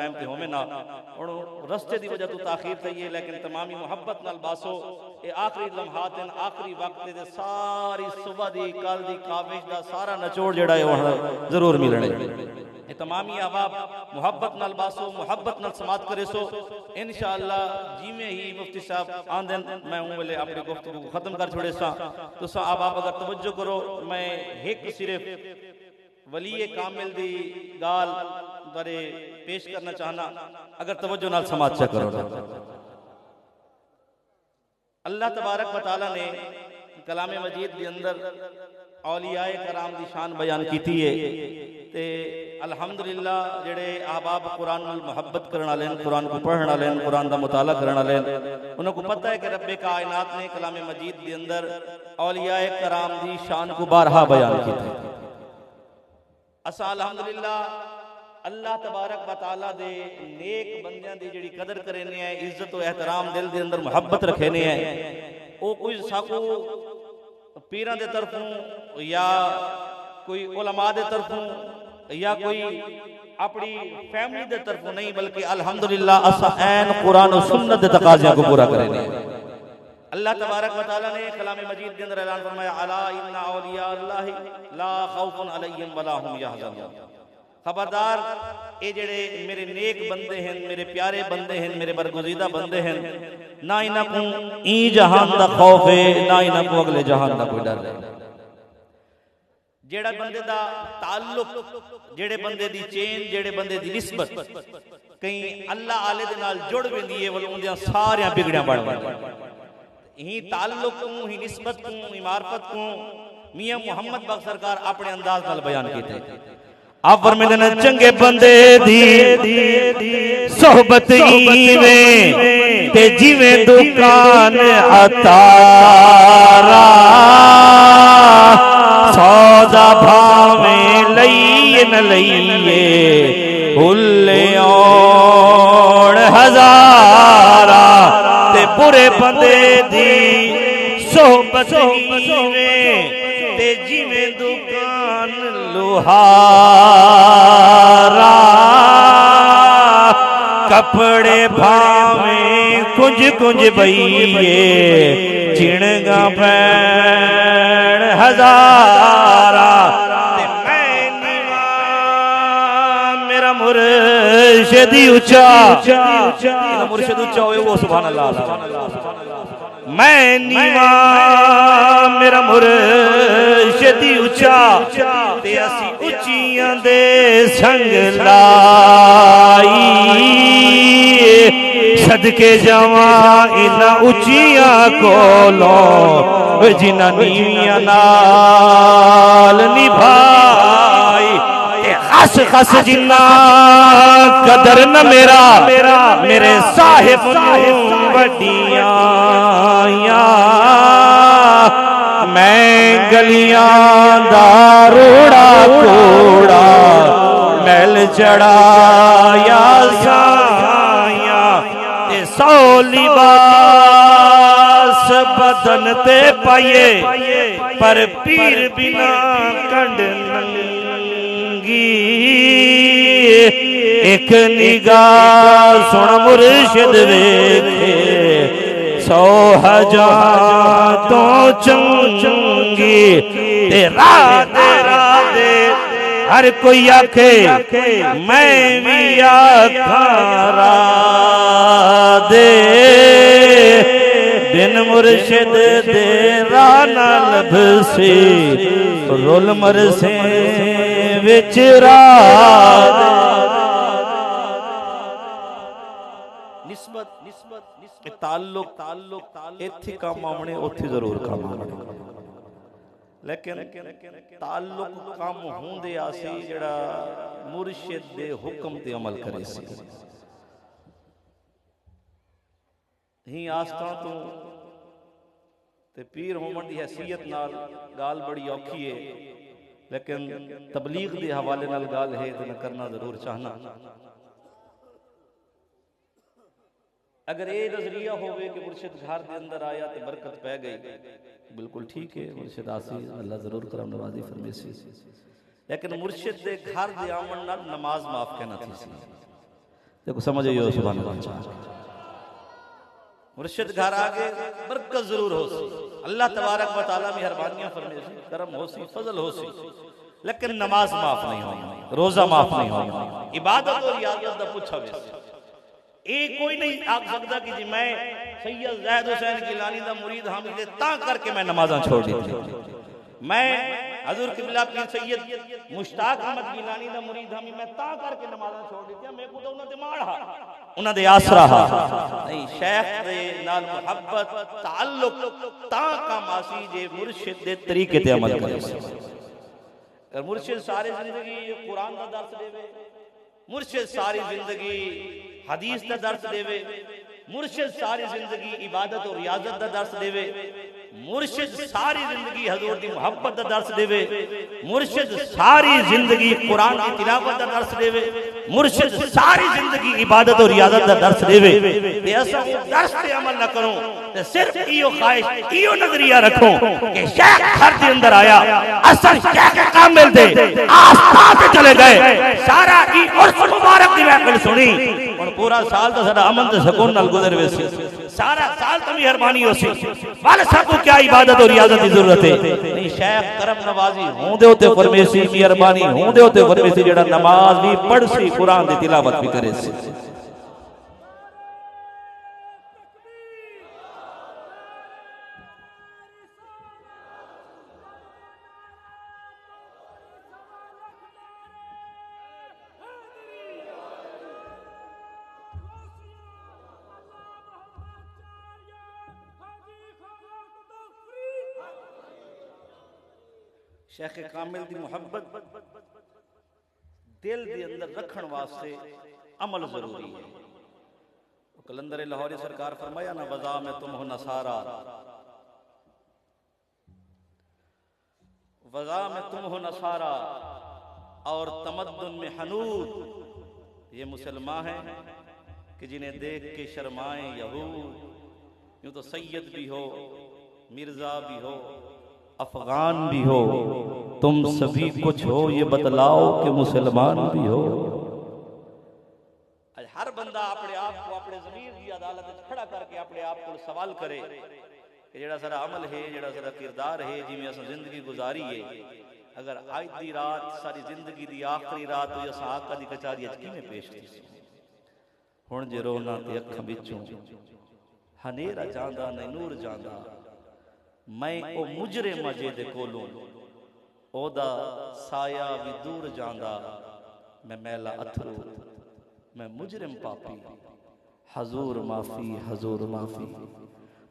Time ते होवे ना हुण रस्ते दी वजह तो ताखीर थई है, लेकिन तमामी मुहब्बत नाल बासो ये आखिरी लम्हात हैं, आखिरी वक्त दे सारी सुबह दी कल दी काविश दा सारा नचोड़ जेड़ा है हुण जरूर मिलणे। ये तमामी अहबाब मुहब्बत नाल बासो, मुहब्बत नाल समात करे सो इंशाअल्लाह। जिमें ही मुफ्ती साहब आंदे मैं उन वेले अपनी गुफ्तगू को खत्म कर छोड़े सा। तो अहबाब अगर तवज्जो करो, मैं एक सिर्फ वली कामिल दी गाल बारे पेश करना चाहना, अगर तवज्जो नाल समात चा करो। अल्लाह तबारक व तआला ने कलाम मजीद के अंदर औलियाए कराम दी शान बयान की है। ते अल्हम्दुलिल्लाह जेड़े अहबाब कुरान नाल मुहब्बत करने वाले, कुरान को पढ़ने वाले, कुरान का मुताला करने वाले, उनको पता है कि रब्बे कायनात ने कलाम मजीद के अंदर औलियाए कराम दी शान को बारहा बयान की है। असा अल्हम्दुलिल्लाह अल्लाह तबारक व तआला दे नेक बंदियां दी जेड़ी कदर करने है, इज्जत और एहतराम दिल दे अंदर मुहब्बत रखने है, वो कोई साकू पीरां दे तरफों या कोई उलमा दे तरफों या कोई अपनी फैमिली दे तरफों नहीं, बल्कि अल्हम्दुलिल्लाह असा ऐन कुरान और सुन्नत दे तकाज़ियां को पूरा करने। अल्लाह तबारक व तआला ने कलाम मजीद के अंदर ऐलान फरमाया, अला इन्ना औलिया अल्लाहि ला खौफुन अलैहिम वला हुम यहज़नून। खबरदार ये जेड़े मेरे नेक बंदे हैं, मेरे प्यारे बंदे हैं, मेरे बरगुज़ीदा बंदे हैं, ना इन्हां को ई जहान दा खौफ है, ना इन्हां को अगले जहान दा कोई डर है। जेड़ा बंदे दा ताल्लुक, जेड़े बंदे दी चेन, जेड़े बंदे दी निस्बत कहीं अल्लाह आले दे नाल जुड़ वेंदी है, वल उंदियां सारियां बिगड़ियां बन जांदियां। ही ताल्लुक को, ही निस्बत को, ही मार्फत को मियां मोहम्मद बख्श सरकार अपने अंदाज नाल बयान कीते। आप फरमाते हैं चंगे बंदे दी सोहबत इवें ते जिवें दुकान अतारा, सौदा भावें लईए न लईए हुल्ले औड़ हजारा। ते बुरे बंदे दी सोहबत इवें ते जिवें दुकान लोहारा, कपड़े भावें कुंज कुंज बईए चिणगा पैण हजारा। मेरा मुर्शिद ऊंचा, मुर्शिद ऊंचा होए वो सुभान अल्लाह। मैं नीवा मेरा मुर्शिद ऊंचा, ते असी उच्चियां दे संग लाई, सदके जावां इन्हां उच्चियां कोलों जिन्हां नीवियां नाल निभाई। खस खस जिन्ना कदर न मेरा मेरे साहिब वड्डियां, मैं गलियां दा रोड़ा कोड़ा मैल चढ़ाया साया, ते सौ लिबास बदन ते पाइए पर पीर बिना कंड नंगी। एक निगाह सुन मुर्शिद वेखे सौ हजार तो चंगी। तेरा तेरा दे हर कोई आखे मैं भी आखारा दे, बिन मुर्शिद दे राना लभसे रोल मरसे विच रात। निस्बत निस्बत ताल्लुक ताल्लुक इत्थे काम आने उथे जरूर काम आने, लेकिन ताल्लुक काम होंदे आसी जेड़ा मुर्शिद दे हुक्म ते अमल करे सी। ही आस्था तो ते पीर होमन दी हैसियत नाल गाल बड़ी औखी है, लेकिन तबलीग दे हवाले नाल गाल है तो करना जरूर चाहना। अगर ये नजरिया होवे कि मुर्शिद घर के अंदर आया तो बरकत पै गई, बिल्कुल ठीक है, मुर्शिद आसी अल्लाह जरूर करम नवाजी फरमेसी, लेकिन मुर्शिद के घर दे आवन नाल नमाज माफ कहना थी सी। देखो समझियो सुभान अल्लाह। मुर्शिद घर आगे बरकत जरूर हो सी, अल्लाह तबारक व तआला मेहरबानियां फरमे सी, करम हो सी, फजल हो सी, लेकिन नमाज माफ नहीं होनी, रोजा माफ नहीं होनी, इबादत और रियाजत दा पूछा वे एक कोई नहीं आख सकता कि जी मैं सैयद ज़ैद हुसैन गिलानी दा मुरीद हामिद है ता करके मैं नमाज़ां छोड़ दी थी, मैं हजूर किबला पीर सैयद मुश्ताक अहमद गिलानी दा मुरीद हामिद मैं ता करके नमाज़ां छोड़ दी थी, मैं को तो उन्हां दे माड़ हा, उन्हां दे आसरा हा नहीं, शेख दे नाल मोहब्बत ताल्लुक ता काम आसी जे मुर्शिद दे तरीके ते अमल करे। अगर मुर्शिद सारी जिंदगी कुरान का दर्स देवे, मुर्शिद सारी जिंदगी हदीस का दर्स देवे, मुर्शिद सारी जिंदगी इबादत और रियाजत का दर्स देवे, मुर्शिद सारी जिंदगी हजूर दी मोहब्बत का दर्स देवे, मुर्शिद सारी जिंदगी कुरान की तिलावत का दर्स देवे, मुर्शिद सारी जिंदगी इबादत और रियाजत का दर्स देवे, ते असां दर्स पे अमल न करूं ते सिर्फ इयो ख्वाहिश इयो नजरिया रखूं कि शेख घर दे अंदर आया, असां शेख कामिल दे आस्था पे चले गए, सारा ई उर्स मुबारक दी महफिल सुनी, और पूरा साल तो साडा अमन ते सुकून नाल गुजर वेसी, सारा साल तो मेहरबानी होसी, वाल सबको क्या इबादत और रियाजत की जरूरत है नहीं, शेख करम नवाजी होंदे होते फरमेसी, मेहरबानी होंदे होते फरमेसी, जेड़ा नमाज भी पढ़ सी, कुरान दी तिलावत भी करे सी। शेख कामिल दी मोहब्बत दिल दे अंदर रखण वास्ते अमल जरूरी है। कलंदर लाहौरी सरकार फरमाया ना, वज़ा में तुम हो नसारा, वज़ा में तुम हो नसारा और तमद्दुन में हनूद, ये मुसलमान हैं कि जिन्हें देख के शर्माए यहूद, यूं तो सैयद भी हो, मिर्जा भी हो, अफगान भी हो, तुम सभी कुछ हो, ये बतलाओ कि मुसलमान भी हो। हर बंदा अपने आप को अपने ज़मीर की अदालत में खड़ा करके अपने आप को सवाल करे कि जेड़ा सारा अमल है, जेड़ा सारा किरदार है, जिवें असां जिंदगी गुजारी है, अगर आज दी रात सारी जिंदगी दी आखिरी रात हो, असां आका दी कचारी अच किवें पेश थी। हुण जे रोना ते अखां विचों हनेरा जांदा नहीं नूर जांदा, मैं ओ मुजरिम जे दे कोलों ओदा साया भी दूर जांदा, मैं मैला अथरू, मैं मुजरिम पापी, हजूर माफी, हजूर माफी,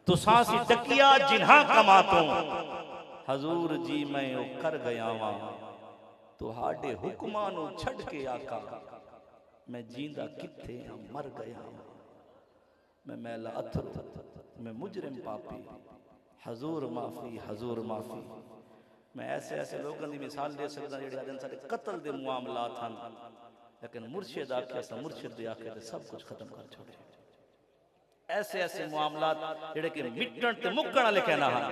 तुसां सी तकिया जिन्हां कमातों, हजूर जी मैं ओ कर गया वां, तुहाडे हुक्मां नूं छड़ के आका, मैं जींदा किथे मर गया, मैं मैला अथरू, मैं मुजरिम पापी, हजूर माफी, हजूर माफी। मैं ऐसे ऐसे लोगों की मिसाल दे सकता जिहड़े साडे कत्ल दे मामलात हन, लेकिन मुर्शिद आखे सा मुर्शिद दे आखे ते सब कुछ खत्म कर छोड़े। ऐसे ऐसे मामलात जिहड़े कि मिटण ते मुक्कण वाले कहना हन,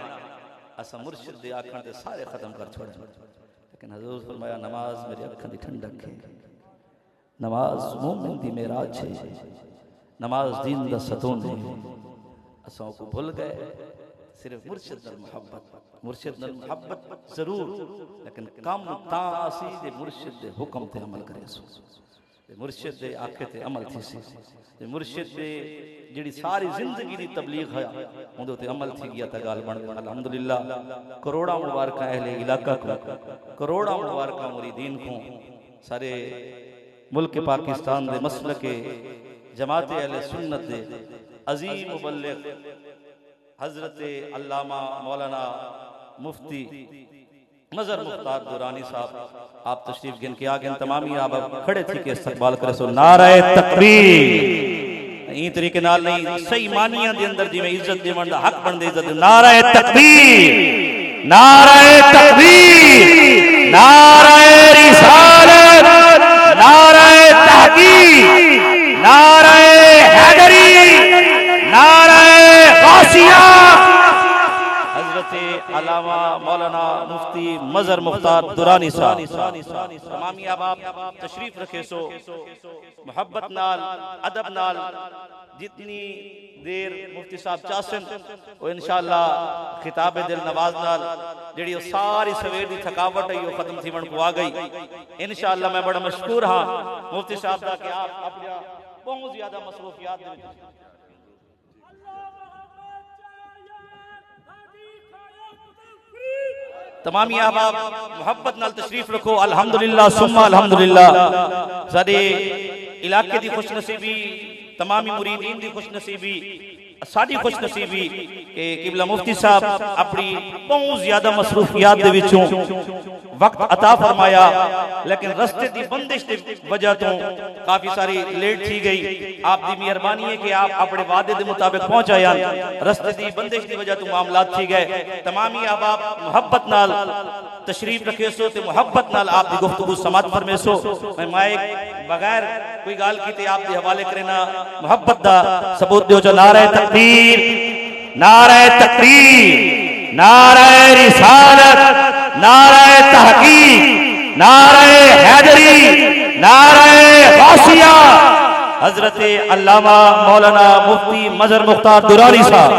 असा मुर्शिद दे आखण ते सारे खत्म कर छोड़े। लेकिन हजूर फरमाया नमाज मेरी अखां दी ठंडक है, नमाज मोमिन दी मेराज है, नमाज दीन दा सतून है। असां को भूल गए, सिर्फ मुर्शिद नाल मोहब्बत, मुर्शिद नाल मोहब्बत जरूर, लेकिन कम ता आसी जे मुर्शिद दे हुक्म ते अमल करे सो, ते मुर्शिद दे आखे ते अमल थी सी, ते मुर्शिद दे जिहड़ी सारी जिंदगी दी तबलीग है उंदे ते अमल थी गया ता गाल बन गई। अल्हम्दुलिल्लाह करोड़ा मुबारक अहले इलाका को, करोड़ा मुबारक मुरीदीन को, सारे मुल्क पाकिस्तान दे मसलक जमात अहले सुन्नत दे अजीम मुबल्लिग हजरत अल्लामा मौलाना मुफ्ती मजर मुख्तार दुरानी साहब, आप तशरीफ गिन के आगे तमामी आप खड़े थी के इस्तकबाल करे सो नारे तकबीर। ई तरीके नाल नहीं, सही मानियां दे अंदर जिवें इज्जत देवण दा हक बनदे इज्जत, नारे तकबीर, नारे तकबीर, नारे रिसालत, नारे तहकीक, नारे हैदरी, नारे गासिया। हजरत अल्लामा मौलाना मुफ्ती मजर मुख्तार दुरानी साहब तमामी आप तशरीफ रखे सो मुहब्बत नाल अदब नाल जितनी देर मुफ्ती साहब चाहसन वो इंशाअल्लाह खिताब दिल नवाज नाल जेड़ी वो सारी सवेर दी थकावट है वो खत्म थी को आ गई। इंशाअल्लाह मैं बड़ा मशकूर हाँ मुफ्ती साहब दा कि आप अपना बहुत ज्यादा मसरूफियात दे विच तमाम अहबाब मुहब्बत नाल तशरीफ रखो। अल्हम्दुलिल्लाह सुम्मा अल्हम्दुलिल्लाह साडे इलाके दी खुशनसीबी तमामी मुरीदीन दी खुशनसीबी साडी खुशनसीबी कि किबला मुफ्ती साहब अपनी बहुत ज्यादा मसरूफियात दे विचों वक्त अता फरमाया, लेकिन रस्ते दी बंदिश दी वजह तो काफी सारी लेट थी गई। आप दी मेहरबानी है कि आप अपने वादे दे मुताबिक पहुंच आया। रस्ते दी बंदिश दी वजह तो मामलात थी गए। तमामी अहबाब मुहब्बत नाल तशरीफ रखे सो ते मुहब्बत नाल आप दी गुफ्तगू समात फरमेसो। मैं माइक बगैर कोई गाल कीते आप दे हवाले करना मुहब्बत दा सबूत दियो। जो नारे तकबीर, नारे तकबीर, नारे रिसालत, नारे तहकीक, नारे हैदरी, नारे गासिया, हजरत अल्लामा मौलाना मुफ्ती मजहर मुख्तार दुरानी साहब।